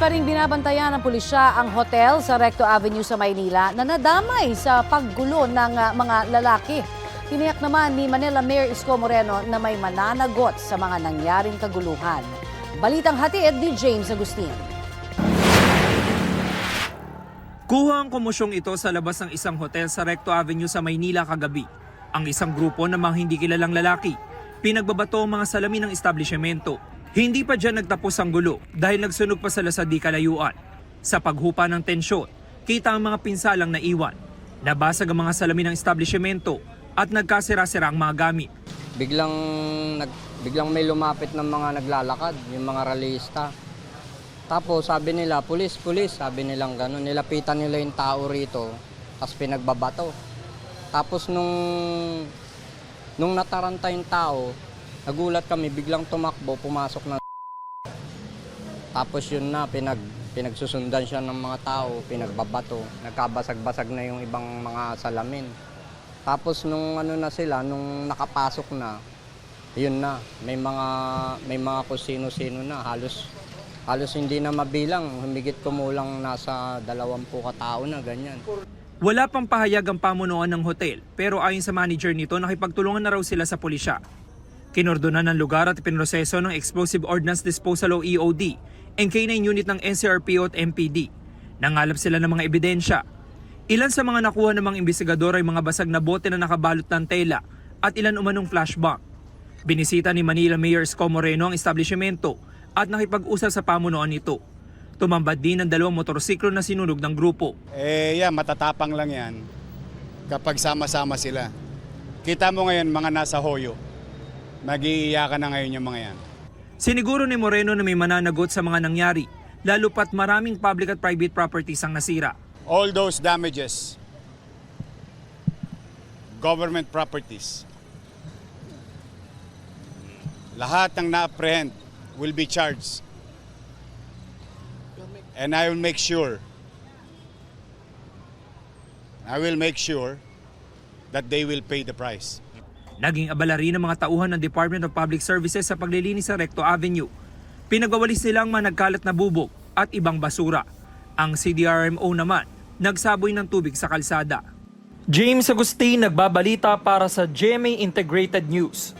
pa ring binabantayan ng pulisya ang hotel sa Recto Avenue sa Maynila na nadamay sa paggulo ng mga lalaki. Tiniyak naman ni Manila Mayor Isko Moreno na may mananagot sa mga nangyaring kaguluhan. Balitang hatid ni James Agustin. Kuha ang komosyong ito sa labas ng isang hotel sa Recto Avenue sa Maynila kagabi. Ang isang grupo ng mga hindi kilalang lalaki, pinagbabato ang mga salamin ng establishmento. Hindi pa dyan nagtapos ang gulo dahil nagsunog pa sila sa di kalayuan. Sa paghupa ng tensyon, kita ang mga pinsalang naiwan. Nabasag ang mga salamin ng establishmento at nagkasira-sira ang mga gamit. Biglang may lumapit ng mga naglalakad, yung mga ralista. Tapos sabi nila, pulis, sabi nilang gano'n. Nilapitan nila yung tao rito, tapos pinagbabato. Tapos nung nataranta yung tao, nagulat kami, biglang tumakbo, pumasok na. Tapos yun na, pinagsusundan siya ng mga tao, pinagbabato. Nagkabasag-basag na yung ibang mga salamin. Tapos nung nung nakapasok na, yun na, may mga kung sino-sino na, halos hindi na mabilang, humigit kumulang nasa 20 katao na ganyan. Wala pang pahayag ang pamunuan ng hotel pero ayon sa manager nito nakipagtulungan na raw sila sa pulisya. Kinordonan ng lugar at pinroseso ng Explosive Ordnance Disposal o EOD and K9 unit ng NCRPO at MPD. Nangalap sila ng mga ebidensya. Ilan sa mga nakuha ng mga investigador ay mga basag na bote na nakabalot ng tela at ilan umanong flashbang. Binisita ni Manila Mayor Isko Moreno ang establishmento at nakipag-usap sa pamunuan nito. Tumambad din ang 2 motorsiklo na sinunog ng grupo. Matatapang lang yan kapag sama-sama sila. Kita mo ngayon mga nasa hoyo. Mag-iiyakan na ngayon yung mga yan. Siniguro ni Moreno na may mananagot sa mga nangyari, lalo pat maraming public at private properties ang nasira. All those damages, government properties, lahat ng na-apprehend will be charged. And I will make sure that they will pay the price. Naging abala rin ang mga tauhan ng Department of Public Services sa paglilinis sa Recto Avenue. Pinagwawalis nilang mga nagkalat na bubog at ibang basura. Ang CDRMO naman, nagsaboy ng tubig sa kalsada. James Agustin, nagbabalita para sa GMA Integrated News.